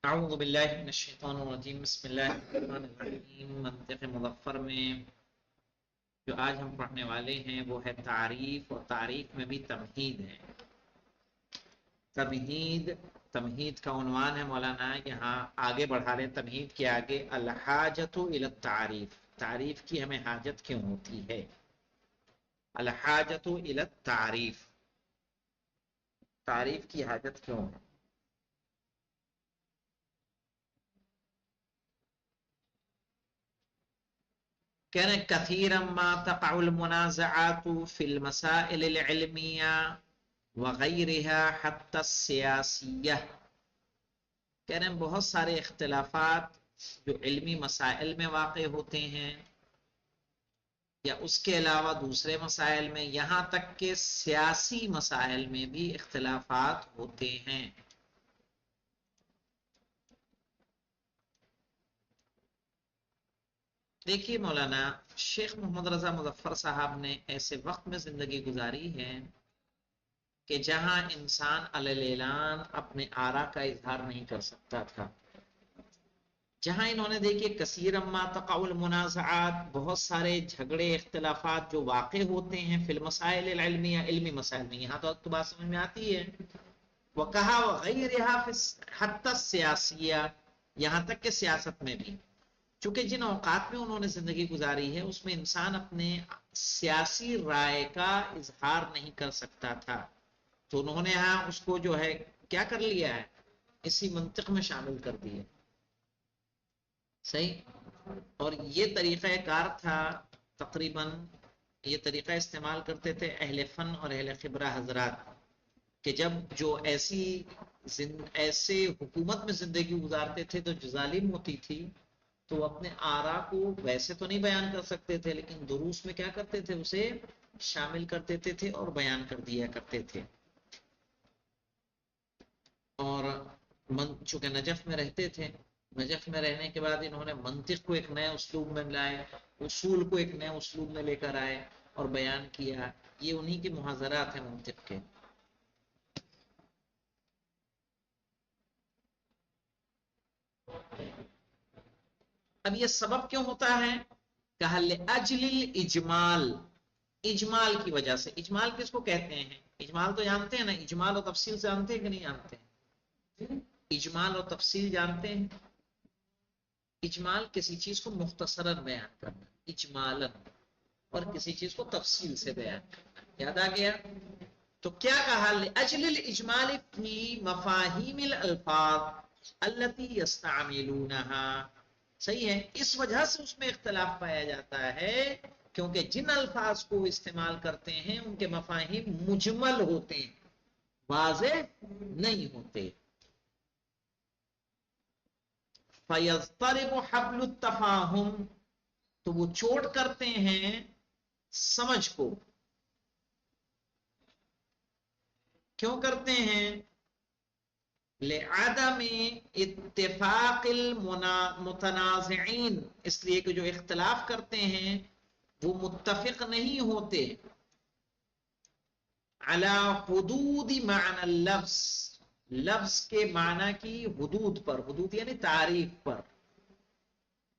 اعوذ باللہ من الشیطان الرجیم بسم اللہ الرحمن الرحیم۔ منطق مظفر میں جو آج ہم پڑھنے والے ہیں وہ ہے تعریف، اور تعریف میں بھی تمہید ہے۔ تمہید کا عنوان ہے مولانا، یہاں آگے بڑھا لیں تمہید کے آگے، الحاجۃ الی التعریف، تعریف کی ہمیں حاجت کیوں ہوتی ہے؟ الحاجۃ الی التعریف، تعریف کی حاجت کیوں ہے؟ کہہ رہے کثیرا ما تقع المنازعات فی المسائل العلمیہ وغیرها حتی السیاسیہ۔ کہہ رہے ہیں بہت سارے اختلافات جو علمی مسائل میں واقع ہوتے ہیں یا اس کے علاوہ دوسرے مسائل میں، یہاں تک کہ سیاسی مسائل میں بھی اختلافات ہوتے ہیں۔ دیکھیے مولانا، شیخ محمد رضا مظفر صاحب نے ایسے وقت میں زندگی گزاری ہے کہ جہاں انسان علی الاعلان اپنے آرا کا اظہار نہیں کر سکتا تھا، جہاں انہوں نے دیکھیے کثیر ما تقع المنازعات، بہت سارے جھگڑے اختلافات جو واقع ہوتے ہیں فی المسائل العلمیہ، علمی مسائل میں، یہاں تو بات سمجھ میں آتی ہے، وہ کہا وغیرها حتی السیاسیہ، یہاں تک کہ سیاست میں بھی، چونکہ جن اوقات میں انہوں نے زندگی گزاری ہے اس میں انسان اپنے سیاسی رائے کا اظہار نہیں کر سکتا تھا، تو انہوں نے یہاں اس کو جو ہے کیا کر لیا ہے، اسی منطق میں شامل کر دیا۔ صحیح، اور یہ طریقہ کار تھا، تقریباً یہ طریقہ استعمال کرتے تھے اہل فن اور اہل خبرہ حضرات، کہ جب جو ایسے حکومت میں زندگی گزارتے تھے تو جو ظالم ہوتی تھی تو وہ اپنے آرا کو ویسے تو نہیں بیان کر سکتے تھے، لیکن دروس میں کیا کرتے تھے، اسے شامل کر دیتے تھے اور بیان کر دیا کرتے تھے۔ اور چونکہ نجف میں رہتے تھے، نجف میں رہنے کے بعد انہوں نے منطق کو ایک نئے اسلوب میں لائے، اصول کو ایک نئے اسلوب میں لے کر آئے اور بیان کیا، یہ انہی کے محاضرات ہیں منطق کے۔ اب یہ سبب کیوں ہوتا ہے؟ کہا لأجل الاجمال، اجمال کی وجہ سے۔ اجمال کس کو کہتے ہیں؟ اجمال تو جانتے ہیں نا، اجمال اور تفصیل سے جانتے ہیں کہ نہیں جانتے ہیں؟ اجمال اور تفصیل جانتے ہیں؟ اجمال کسی چیز کو مختصراً بیان کرنا اجمالاً، اور کسی چیز کو تفصیل سے بیان کرنا، یاد آ گیا؟ تو کیا کہا لأجل الاجمال فی مفاہیم الالفاظ التي يستعملونها، صحیح ہے، اس وجہ سے اس میں اختلاف پایا جاتا ہے کیونکہ جن الفاظ کو استعمال کرتے ہیں ان کے مفاہیم مجمل ہوتے ہیں، واضح نہیں ہوتے۔ فَيَضْطَرِبُ حَبْلُ التَّفَاهُمْ، تو وہ چوٹ کرتے ہیں سمجھ کو۔ کیوں کرتے ہیں؟ لعدم اتفاق المتنازعین، اس لیے کہ جو اختلاف کرتے ہیں وہ متفق نہیں ہوتے، علی حدود معنی اللفظ، لفظ کے معنی کی حدود پر، حدود یعنی تعریف پر،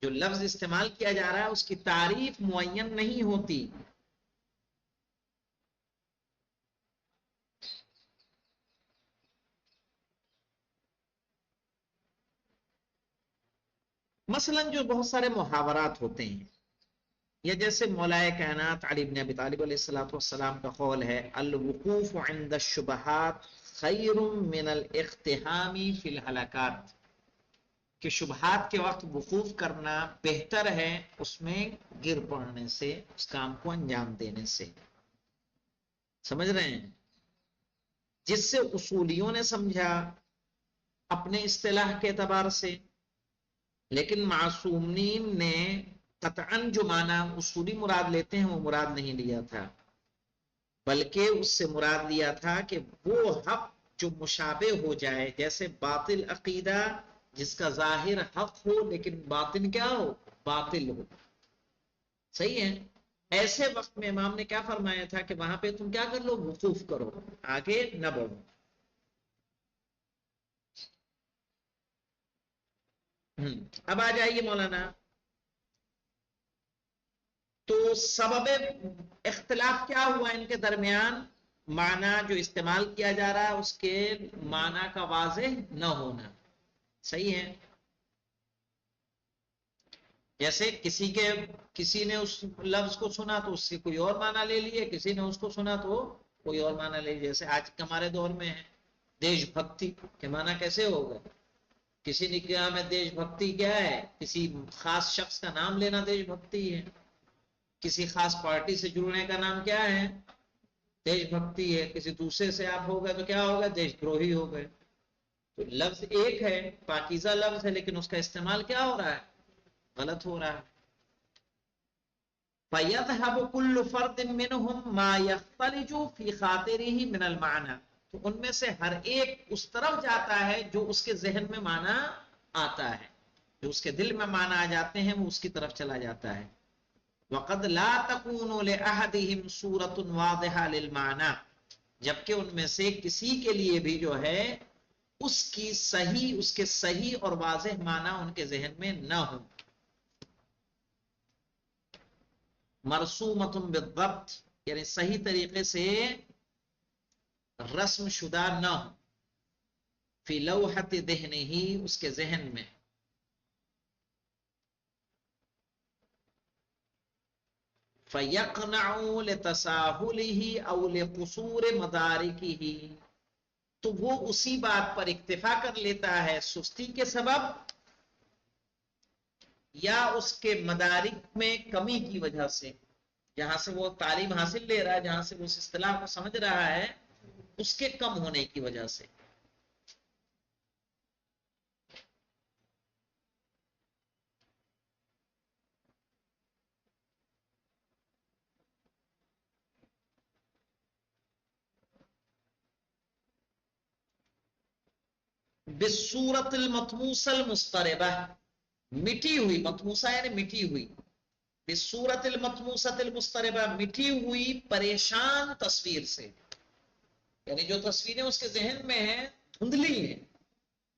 جو لفظ استعمال کیا جا رہا ہے اس کی تعریف معین نہیں ہوتی۔ مثلا جو بہت سارے محاورات ہوتے ہیں، یا جیسے مولائے کائنات علی بن ابی طالب علیہ السلام کا قول ہے، الوقوف عند الشبہات خیر من الاقتحام فی الحلقات، کہ شبہات کے وقت وقوف کرنا بہتر ہے اس میں گر پڑنے سے، اس کام کو انجام دینے سے۔ سمجھ رہے ہیں؟ جس سے اصولیوں نے سمجھا اپنے اصطلاح کے اعتبار سے، لیکن معصومین نے قطعاً جو معنی اصولی مراد لیتے ہیں وہ مراد نہیں لیا تھا، بلکہ اس سے مراد لیا تھا کہ وہ حق جو مشابہ ہو جائے، جیسے باطل عقیدہ جس کا ظاہر حق ہو لیکن باطن کیا ہو، باطل ہو، صحیح ہے؟ ایسے وقت میں امام نے کیا فرمایا تھا کہ وہاں پہ تم کیا کر لو، وقوف کرو، آگے نہ بڑھو۔ اب آ جائیے مولانا، تو سبب اختلاف کیا ہوا ان کے درمیان؟ معنی جو استعمال کیا جا رہا ہے اس کے معنی کا واضح نہ ہونا، صحیح ہے؟ جیسے کسی نے اس لفظ کو سنا تو اس سے کوئی اور معنی لے لیے، کسی نے اس کو سنا تو کوئی اور معنی لے لیے. جیسے آج ہمارے دور میں ہے دیش بھکتی کے معنی کیسے ہوگا؟ کسی نے کہا میں دیش بھکتی کیا ہے، کسی خاص شخص کا نام لینا دیش بھکتی ہے. کسی خاص پارٹی سے جڑنے کا نام کیا ہے؟ دیش بھکتی ہے. کسی دوسرے سے آپ ہو گئے تو کیا ہوگا؟ دیش دروہی ہو گئے. تو لفظ ایک ہے، پاکیزہ لفظ ہے، لیکن اس کا استعمال کیا ہو رہا ہے؟ غلط ہو رہا ہے. فَيَذْهَبُ كُلُّ فَرْدٍ مِّنْهُمْ مَا يَخْتَلِجُ فِي خَاطِرِهِ مِنَ الْمَعْنَى. تو ان میں سے ہر ایک اس طرف جاتا ہے جو اس کے ذہن میں معنی آتا ہے، جو اس کے دل میں معنی آ جاتے ہیں وہ اس کی طرف چلا جاتا ہے. وَقَدْ لَا تَكُونُ لِأَحَدِهِمْ صُورَةٌ وَاضِحَةٌ لِلْمَعْنَى. جبکہ ان میں سے کسی کے لیے بھی جو ہے اس کے صحیح اور واضح معنی ان کے ذہن میں نہ ہو. مرسومۃ بالضبط، یعنی صحیح طریقے سے رسم شدہ نہ ہو. فی لوحۃ ذہنہ، اس کے ذہن میں. فَيَقْنَعُ لِتَسَاهُلِهِ أَوْ لِقُصُورِ مَدَارِكِهِ. تو وہ اسی بات پر اکتفا کر لیتا ہے سستی کے سبب یا اس کے مدارک میں کمی کی وجہ سے. جہاں سے وہ تعلیم حاصل لے رہا ہے، جہاں سے وہ اس اصطلاح کو سمجھ رہا ہے، اس کے کم ہونے کی وجہ سے. بالصورت المطموس المضطربہ، مٹی ہوئی، مطموسہ یعنی مٹی ہوئی. بالصورت المطموسۃ المضطربہ، مٹی ہوئی پریشان تصویر سے. یعنی جو تصویریں اس کے ذہن میں ہیں دھندلی ہیں.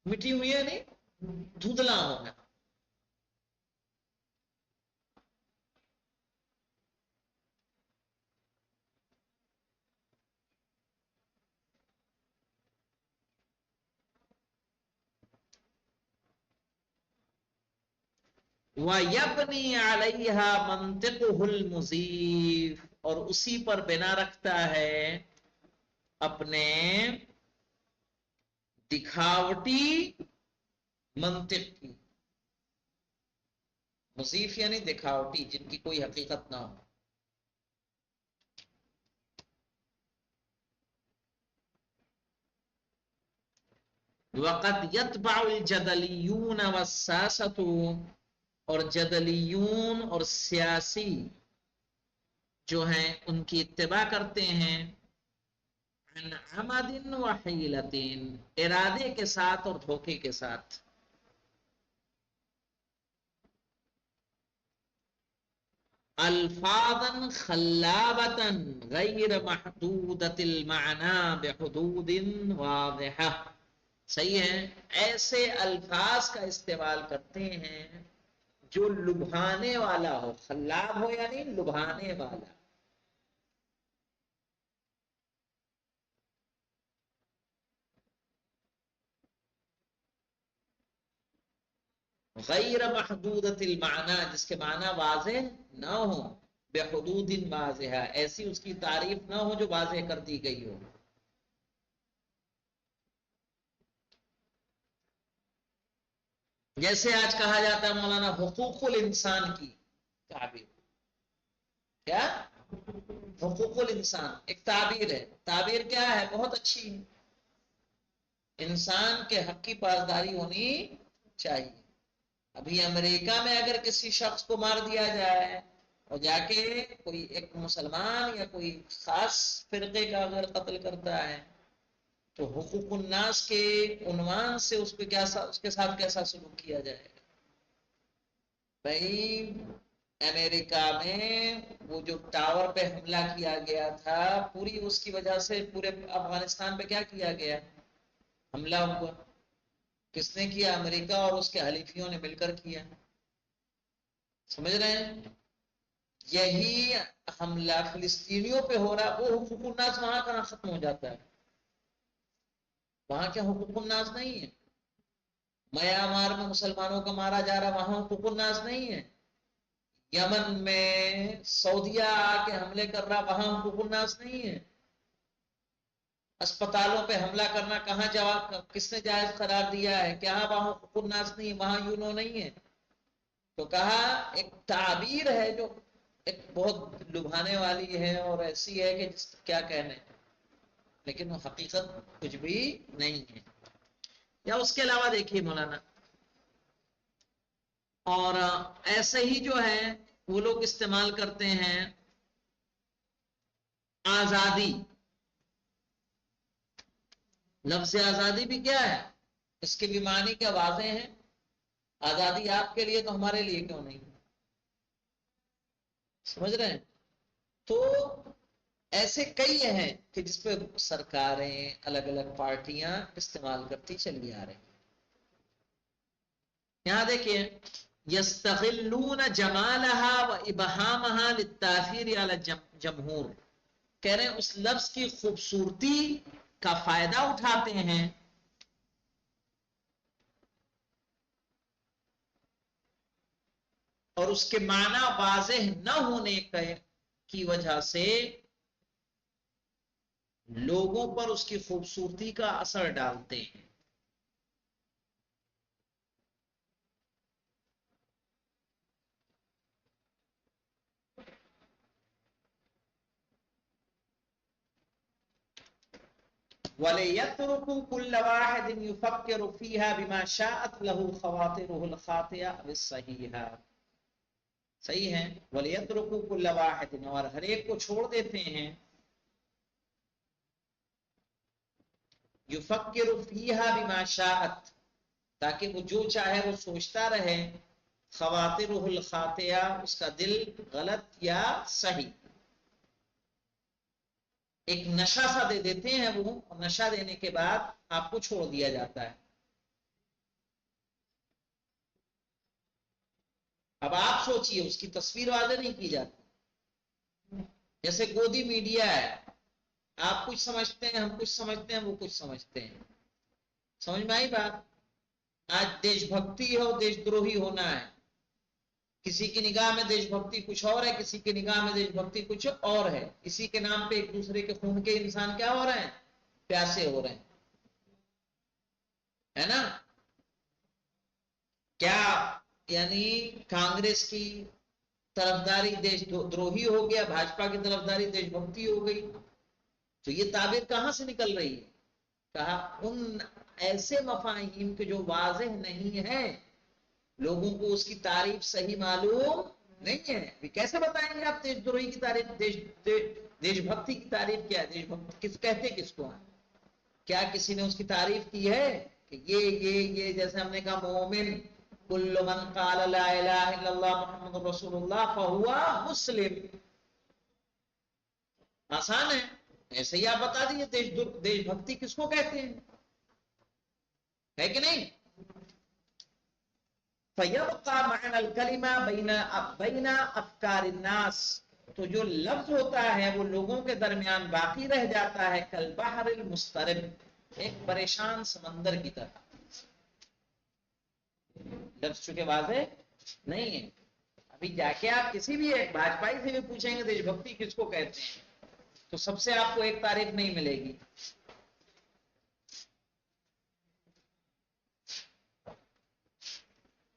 مٹی ہوئی ہے نہیں، دھندلا ہونا. وَيَبْنِي عَلَيْهَا مَنْطِقُهُ الْمُضِيفُ، اور اسی پر بنا رکھتا ہے اپنے دکھاوٹی منطق کی. مضیف یعنی دکھاوٹی، جن کی کوئی حقیقت نہ ہو. وَقَدْ يَتْبَعُ الْجَدَلِيُّونَ وَالسَّاسَةُ، اور جدلیون اور سیاسی جو ہیں ان کی اتباع کرتے ہیں. عن عمد وحیلۃ، ارادے کے ساتھ اور دھوکے کے ساتھ. الفاظا خلابۃ غیر محدودۃ المعنی بحدود واضحہ. صحیح ہے، ایسے الفاظ کا استعمال کرتے ہیں جو لبھانے والا ہو. خلاب ہو یعنی لبھانے والا. غیر محدودۃ المعنی، جس کے معنی واضح نہ ہو. بحدود واضحہ، ایسی اس کی تعریف نہ ہو جو واضح کر دی گئی ہو. جیسے آج کہا جاتا ہے مولانا حقوق الانسان کی تعبیر. کیا؟ حقوق الانسان ایک تعبیر ہے. تعبیر کیا ہے؟ بہت اچھی ہے. انسان کے حق کی پاسداری ہونی چاہیے. ابھی امریکہ میں اگر کسی شخص کو مار دیا جائے اور جا کے کوئی ایک مسلمان یا کوئی خاص فرقے کا اگر قتل کرتا ہے تو حقوق الناس کے عنوان سے اس کے ساتھ کیسا سلوک کیا جائے گا؟ بھائی امریکہ میں وہ جو ٹاور پہ حملہ کیا گیا تھا، پوری اس کی وجہ سے پورے افغانستان پہ کیا کیا گیا؟ حملہ ہوا. کس نے کیا؟ امریکہ اور اس کے حلیفیوں نے مل کر کیا. سمجھ رہے ہیں؟ یہی حملہ فلسطینیوں پہ ہو رہا ہے، وہ حقوق الناس وہاں کہاں ختم ہو جاتا ہے؟ وہاں کیا حقوق الناس نہیں ہے؟ میانمار میں مسلمانوں کا مارا جا رہا، وہاں حقوق الناس نہیں ہے؟ یمن میں سعودیہ آ کے حملے کر رہا، وہاں حقوق الناس نہیں ہے؟ اسپتالوں پہ حملہ کرنا کہاں جواب کس نے جائز قرار دیا ہے؟ کیا وہاں حقوق الناس نہیں ہے؟ وہاں یونو نہیں ہے؟ تو کہا ایک تعبیر ہے جو ایک بہت لبھانے والی ہے اور ایسی ہے کہ جس کیا کہنے، لیکن وہ حقیقت کچھ بھی نہیں ہے. یا اس کے علاوہ دیکھیے مولانا، اور ایسے ہی جو ہے وہ لوگ استعمال کرتے ہیں آزادی. لفظ آزادی بھی کیا ہے؟ اس کے بھی معنی کیا واضح ہیں. آزادی آپ کے لیے تو ہمارے لیے کیوں نہیں؟ سمجھ رہے ہیں؟ تو ایسے کئی ہیں کہ جس پہ سرکاریں الگ الگ پارٹیاں استعمال کرتی چلی آ رہی ہیں. یہاں دیکھیے یستغلون جمالها وابهامها للتاثیر علی الجمہور، کہہ رہے ہیں اس لفظ کی خوبصورتی کا فائدہ اٹھاتے ہیں اور اس کے معنی واضح نہ ہونے کی وجہ سے لوگوں پر اس کی خوبصورتی کا اثر ڈالتے ہیں. وَلِيَتْرُكُوا كُلَّ وَاحِدٍ يُفَكِّرُ فِيهَا بِمَا شَاءَتْ لَهُ خَوَاطِرُهُ الْخَاطِئَةُ أَوِ الصَّحِيحَةُ. صحیح ہے. وَلِيَتْرُكُوا كُلَّ وَاحِدٍ، اور ہر ایک کو چھوڑ دیتے ہیں يُفَكِّرُ فِيهَا بِمَا شَاءَتْ، تاکہ وہ جو چاہے وہ سوچتا رہے. خواطرہ الخاطئہ، اس کا دل غلط یا صحیح. ایک نشہ سا دے دیتے ہیں وہ، اور نشہ دینے کے بعد آپ کو چھوڑ دیا جاتا ہے. اب آپ سوچئے اس کی تصویر واضح نہیں کی جاتی. جیسے گودی میڈیا ہے، آپ کچھ سمجھتے ہیں، ہم کچھ سمجھتے ہیں، وہ کچھ سمجھتے ہیں. سمجھ میں آئی بات؟ آج دیش بھکتی ہو دیش دروہی ہونا ہے. کسی کی نگاہ میں دیش بھکتی کچھ اور ہے، کسی کی نگاہ میں دیش بھکتی کچھ اور ہے. اسی کے نام پہ ایک دوسرے کے خون کے انسان کیا ہو رہے ہیں؟ پیاسے ہو رہے ہیں، ہے نا؟ کیا یعنی کانگریس کی طرفداری دیش دروہی ہو گیا، بھاجپا کی طرفداری دیش بھکتی ہو گئی؟ تو یہ تعبیر کہاں سے نکل رہی ہے؟ کہا ان ایسے مفاہیم کے جو واضح نہیں ہیں، لوگوں کو اس کی تعریف صحیح معلوم نہیں ہے. کیسے بتائیں گے آپ دیش دروہی کی تعریف؟ دیش بھکتی کی تعریف کیا ہے؟ دیش بھکتی کس کہتے کس کو ہے؟ کیا کسی نے اس کی تعریف کی ہے کہ یہ جیسے ہم نے کہا مومن کل من قال لا الہ الا اللہ محمد رسول اللہ فہو مسلم، آسان ہے. ایسے ہی آپ بتا دیجیے دیش بھکتی کس کو کہتے ہیں، ہے کہ نہیں؟ فَيَبْقَى مَعْنَى الْكَلِمَةِ بَيْنَ أَفْكَارِ النَّاسِ، تو جو لفظ ہوتا ہے وہ لوگوں کے درمیان باقی رہ جاتا ہے. کالبحر المسترب، ایک پریشان سمندر کی طرح. لفظ چونکہ واضح نہیں ہے. ابھی جا کے آپ کسی بھی ایک بھاجپائی سے بھی پوچھیں گے دیش بھکتی کس کو کہتے ہیں، تو سب سے آپ کو ایک تعریف نہیں ملے گی.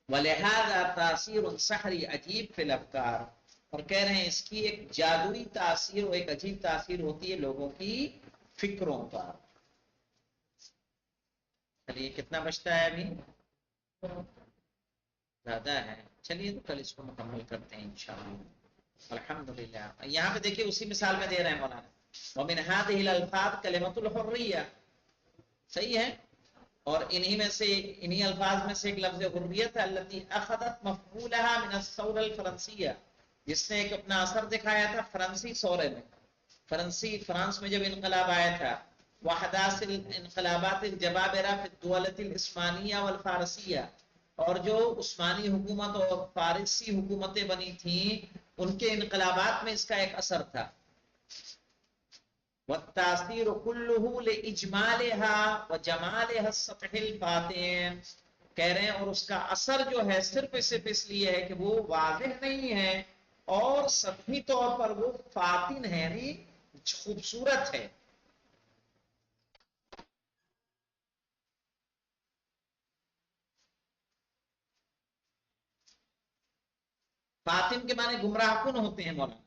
وَلِهَذَا تَأْثِيرٌ سَحْرٌ عَجِيبٌ فِي الْأَفْكَارِ، اور کہہ رہے ہیں اس کی ایک جادوئی تاثیر اور ایک عجیب تاثیر ہوتی ہے لوگوں کی فکروں پر. چلیے کتنا بچتا ہے ابھی؟ زیادہ ہے. چلیے تو کل اس کو مکمل کرتے ہیں انشاءاللہ. الحمدللہ. یہاں پہ دیکھیے اسی مثال میں دے رہے ہیں مولانا، وَمِنْ هَذِهِ الْأَلْفَاظِ كَلِمَةُ الْحُرِّيَّةِ. صحیح ہے. اور انہی الفاظ میں سے ایک لفظ حریت ہے، التي اخذت مفعولها من الثورة الفرنسية، جس نے ایک اپنا اثر دکھایا تھا فرانسی سورے میں. فرانس میں جب انقلاب آیا تھا وحداث الانقلابات الجبابرہ فی الدولة العثمانیہ والفارسیہ، اور جو عثمانی حکومت اور فارسی حکومتیں بنی تھیں ان کے انقلابات میں اس کا ایک اثر تھا۔ والتاثیر کلہ لاجمالها وجمالها السطح الفاتن، کہہ رہے ہیں اور اس کا اثر جو ہے صرف اس لیے ہے کہ وہ واضح نہیں ہے اور سطحی طور پر وہ فاتن ہے، یعنی خوبصورت ہے۔ فاتن کے معنی گمراہ کن ہوتے ہیں مولانا،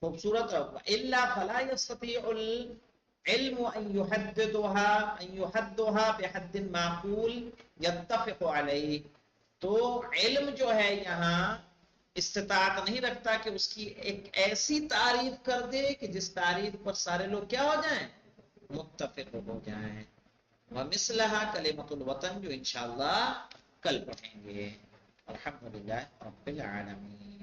خوبصورت الا فلا يستطيع العلم ان يحدها بحد معقول يتفق عليه، تو علم جو ہے یہاں استطاعت نہیں رکھتا کہ اس کی ایک ایسی تعریف کر دے کہ جس تعریف پر سارے لوگ کیا ہو جائیں، متفق ہو جائیں۔ ومثلها کلمۃ الوطن، جو انشاءاللہ کل پڑھیں گے۔ الحمدللہ رب العالمین۔